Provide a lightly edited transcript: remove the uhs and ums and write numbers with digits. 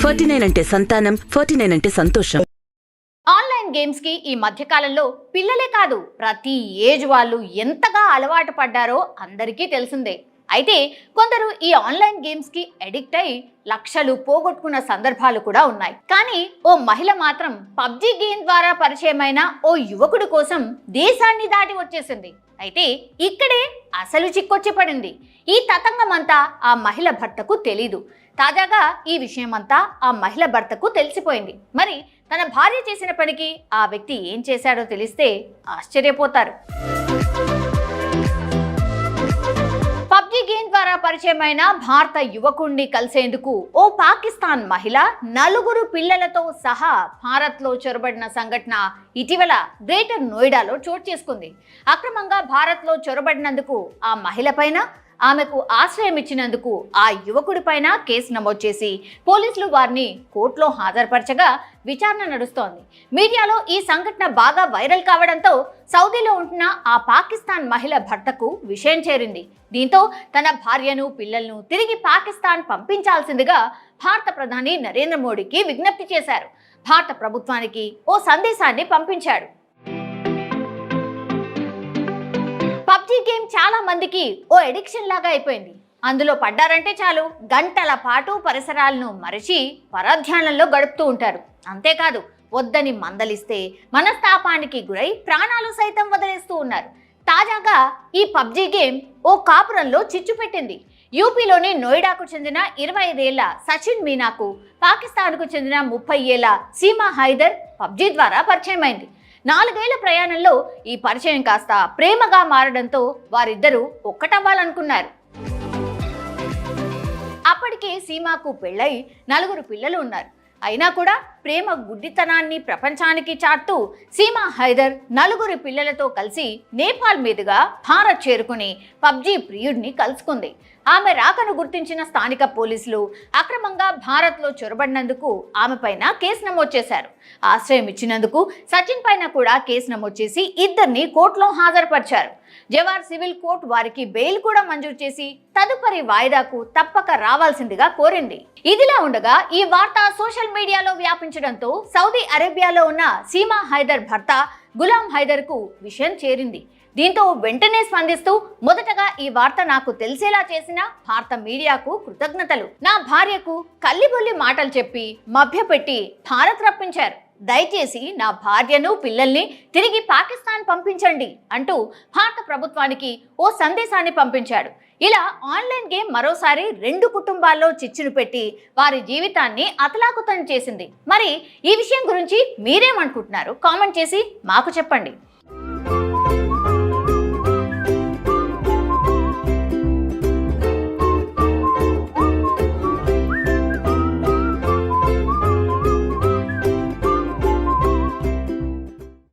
49 అంటే సంతానం, 49 అంటే సంతోషం. ఆన్లైన్ గేమ్స్ కి ఈ మధ్యకాలంలో పిల్లలే కాదు ప్రతి ఏజ్ వాళ్ళు ఎంతగా అలవాటు పడ్డారో అందరికీ తెలిసిందే. అయితే కొందరు ఈ ఆన్లైన్ గేమ్స్ కి అడిక్ట్ అయి లక్షలు పోగొట్టుకున్న సందర్భాలు కూడా ఉన్నాయి. కానీ ఓ మహిళ మాత్రం పబ్జి గేమ్ ద్వారా పరిచయమైన ఓ యువకుడి కోసం దేశాన్ని దాటి వచ్చేసింది. అయితే ఇక్కడే అసలు చిక్కొచ్చి పడింది. ఈ తతంగమంతా ఆ మహిళ భర్తకు తెలీదు. తాజాగా ఈ విషయమంతా ఆ మహిళ భర్తకు తెలిసిపోయింది. మరి తన భార్య చేసిన పనికి ఆ వ్యక్తి ఏం చేశాడో తెలిస్తే ఆశ్చర్యపోతారు. పబ్జి గేమ్ ద్వారా పరిచయమైన భారత యువకుణ్ణి కలిసేందుకు ఓ పాకిస్తాన్ మహిళ 4 పిల్లలతో సహా భారత్లో చొరబడిన సంఘటన ఇటీవల గ్రేటర్ నోయిడాలో చోటు చేసుకుంది. అక్రమంగా భారత్లో చొరబడినందుకు ఆ మహిళ పైన, ఆమెకు ఆశ్రయం ఇచ్చినందుకు ఆ యువకుడి పైన కేసు నమోదు చేసి పోలీసులు వారిని కోర్టులో హాజరుపరచగా విచారణ నడుస్తోంది. మీడియాలో ఈ సంఘటన బాగా వైరల్ కావడంతో సౌదీలో ఉంటున్న ఆ పాకిస్తాన్ మహిళ భర్తకు విషయం చేరింది. దీంతో తన భార్యను, పిల్లలను తిరిగి పాకిస్తాన్ పంపించాల్సిందిగా భారత ప్రధాని నరేంద్ర మోడీకి విజ్ఞప్తి చేశారు. భారత ప్రభుత్వానికి ఓ సందేశాన్ని పంపించాడు. పబ్జి గేమ్ చాలా మందికి ఓ ఎడిక్షన్ లాగా అయిపోయింది. అందులో పడ్డారంటే చాలు గంటల పాటు పరిసరాలను మరచి పరధ్యానంలో గడుపుతూ ఉంటారు. అంతేకాదు వద్దని మందలిస్తే మనస్తాపానికి గురై ప్రాణాలు సైతం వదిలేస్తూ ఉన్నారు. తాజాగా ఈ పబ్జి గేమ్ ఓ కాపురంలో చిచ్చు పెట్టింది. యూపీలోని నోయిడాకు చెందిన 25 ఏళ్ల సచిన్ మీనాకు పాకిస్తాన్కు చెందిన 30 ఏళ్ల సీమా హైదర్ పబ్జి ద్వారా పరిచయమైంది. 4 ఏళ్ల ప్రయాణంలో ఈ పరిచయం కాస్త ప్రేమగా మారడంతో వారిద్దరూ ఒక్కటవ్వాలనుకున్నారు. అప్పటికే సీమాకు పెళ్ళై 4 పిల్లలు ఉన్నారు. అయినా కూడా ప్రేమ గుడ్డితనాన్ని ప్రపంచానికి చాటుతూ సీమా హైదర్ 4 పిల్లలతో కలిసి నేపాల్ మీదుగా భారత్ చేరుకుని పబ్జి ప్రియుడిని కలుసుకుంది. ఆమె రాకను గుర్తించిన స్థానిక పోలీసులు అక్రమంగా భారత్లో చొరబడినందుకు ఆమె పైన కేసు నమోదు చేశారు. ఆశ్రయం ఇచ్చినందుకు సచిన్ పైన కూడా కేసు నమోదు చేసి ఇద్దరిని కోర్టులో హాజరుపరిచారు. జవార్ సివిల్ కోర్టు వారికి బెయిల్ కూడా మంజూరు చేసి తదుపరి వాయిదాకు తప్పక రావాల్సిందిగా కోరింది. ఇదిలా ఉండగా ఈ వార్త సోషల్ మీడియాలో వ్యాపించడంతో సౌదీ అరేబియాలో ఉన్న సీమా హైదర్ భర్త గులాం హైదర్ కు విషయం చేరింది. దీంతో వెంటనే స్పందిస్తూ మొదటగా ఈ వార్త నాకు తెలిసేలా చేసిన భారత మీడియాకు కృతజ్ఞతలు. నా భార్యకు కల్లిబొల్లి మాటలు చెప్పి మభ్యపెట్టి భారత్ రప్పించారు. దయచేసి నా భార్యను, పిల్లల్ని తిరిగి పాకిస్తాన్ పంపించండి అంటూ భారత ప్రభుత్వానికి ఓ సందేశాన్ని పంపించాడు. ఇలా ఆన్లైన్ గేమ్ మరోసారి 2 కుటుంబాల్లో చిచ్చును పెట్టి వారి జీవితాన్ని అతలాకుతం చేసింది. మరి ఈ విషయం గురించి మీరేమనుకుంటున్నారు? కామెంట్ చేసి మాకు చెప్పండి.